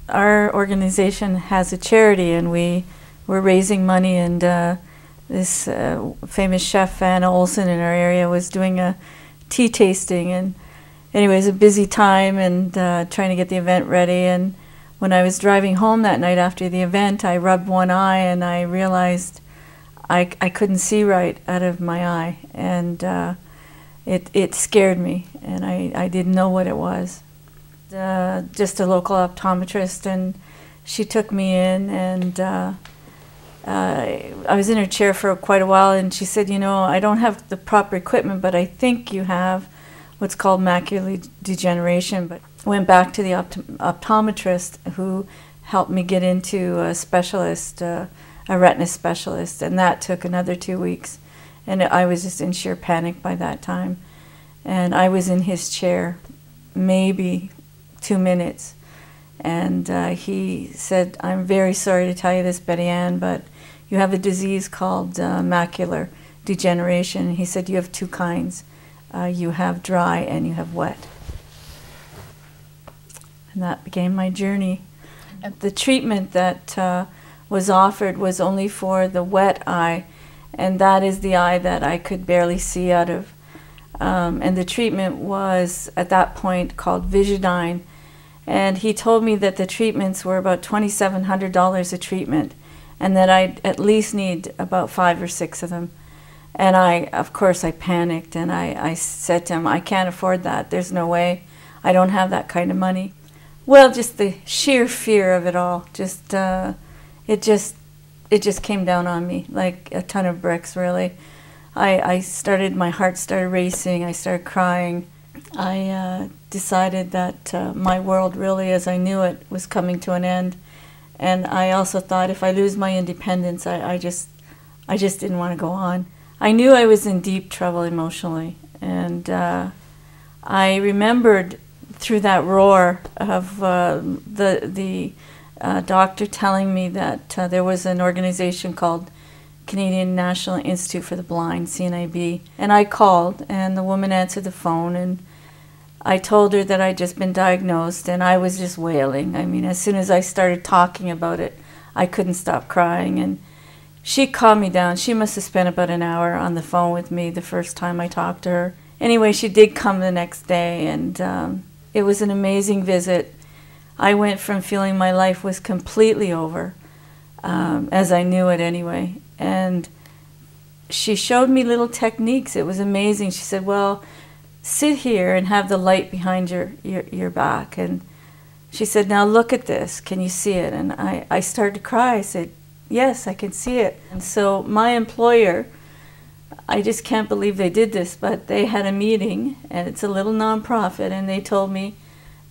our organization has a charity, and we were raising money, and this famous chef, Anna Olson, in our area was doing a tea tasting. And anyway, it was a busy time, and trying to get the event ready. And when I was driving home that night after the event, I rubbed one eye, and I realized I couldn't see right out of my eye, and it scared me, and I didn't know what it was. Just a local optometrist, and she took me in, and I was in her chair for quite a while, and she said, you know, I don't have the proper equipment, but I think you have what's called macular degeneration. But I went back to the optometrist, who helped me get into a specialist, a retina specialist, and that took another 2 weeks. And I was just in sheer panic by that time. And I was in his chair maybe 2 minutes. And he said, I'm very sorry to tell you this, Betty Ann, but you have a disease called macular degeneration. He said, you have two kinds. You have dry and you have wet. And that became my journey. The treatment that was offered was only for the wet eye, and that is the eye that I could barely see out of. And the treatment was, at that point, called Visidyne. And he told me that the treatments were about $2,700 a treatment, and that I'd at least need about 5 or 6 of them. And of course, I panicked, and I said to him, I can't afford that. There's no way. I don't have that kind of money. Well, just the sheer fear of it all, it just came down on me like a ton of bricks, really. My heart started racing, I started crying. I decided that my world, really as I knew it, was coming to an end. And I also thought, if I lose my independence, I just didn't want to go on. I knew I was in deep trouble emotionally, and I remembered through that roar of the doctor telling me that there was an organization called Canadian National Institute for the Blind, CNIB, and I called, and the woman answered the phone, and I told her that I'd just been diagnosed, and I was just wailing. I mean, as soon as I started talking about it, I couldn't stop crying, and she calmed me down. She must have spent about an hour on the phone with me the first time I talked to her. Anyway, she did come the next day, and it was an amazing visit. I went from feeling my life was completely over, as I knew it anyway, and she showed me little techniques. It was amazing. She said, well, sit here and have the light behind your back. And she said, now look at this. Can you see it? And I started to cry. I said, yes, I can see it. And so my employer, I just can't believe they did this, but they had a meeting, and it's a little nonprofit, and they told me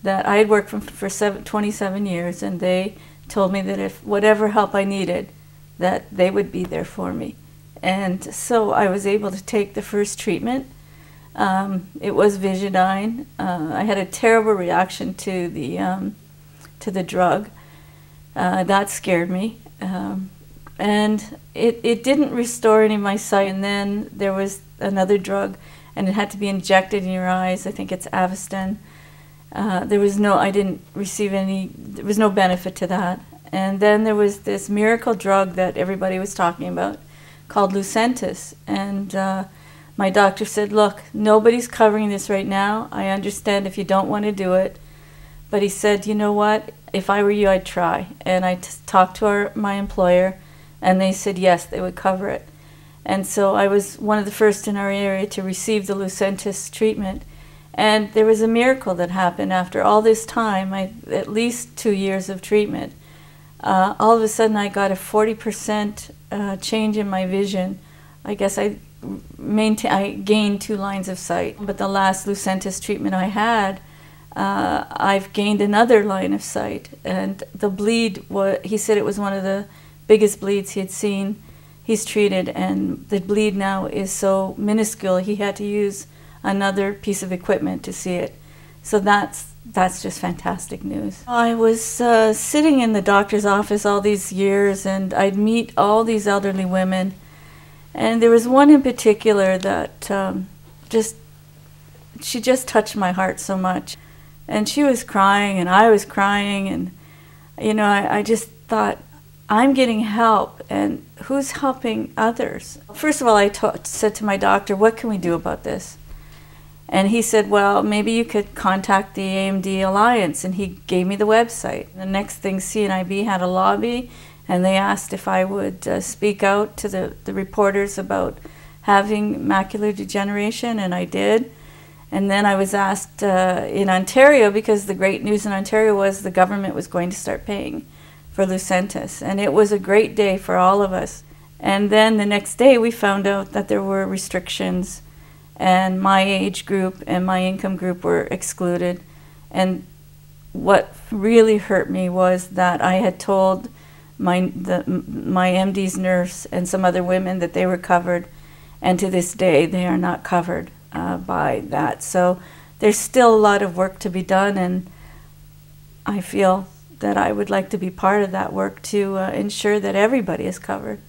that I had worked for 27 years, and they told me that if whatever help I needed, that they would be there for me. And so I was able to take the first treatment. It was Visidyne. I had a terrible reaction to the drug. That scared me. And it didn't restore any of my sight. And then there was another drug, and it had to be injected in your eyes. I think it's Avastin. There was no benefit to that. And then there was this miracle drug that everybody was talking about called Lucentis. And my doctor said, look, nobody's covering this right now. I understand if you don't want to do it. But he said, you know what? If I were you, I'd try. And I talked to my employer, and they said yes, they would cover it. And so I was one of the first in our area to receive the Lucentis treatment. And there was a miracle that happened after all this time, at least 2 years of treatment. All of a sudden I got a 40% change in my vision. I guess I gained 2 lines of sight. But the last Lucentis treatment I had, I've gained another line of sight. And the bleed, he said it was one of the biggest bleeds he had seen. He's treated, and the bleed now is so minuscule he had to use another piece of equipment to see it. So that's just fantastic news. I was sitting in the doctor's office all these years, and I'd meet all these elderly women, and there was one in particular that she just touched my heart so much. And she was crying, and I was crying, and you know, I just thought, I'm getting help, and who's helping others? First of all, I said to my doctor, what can we do about this? And he said, well, maybe you could contact the AMD Alliance, and he gave me the website. The next thing, CNIB had a lobby, and they asked if I would speak out to the reporters about having macular degeneration, and I did. And then I was asked in Ontario, because the great news in Ontario was the government was going to start paying for Lucentis, and it was a great day for all of us. And then the next day we found out that there were restrictions, and my age group and my income group were excluded. And what really hurt me was that I had told my MD's nurse and some other women that they were covered, and to this day they are not covered by that. So there's still a lot of work to be done, and I feel that I would like to be part of that work to ensure that everybody is covered.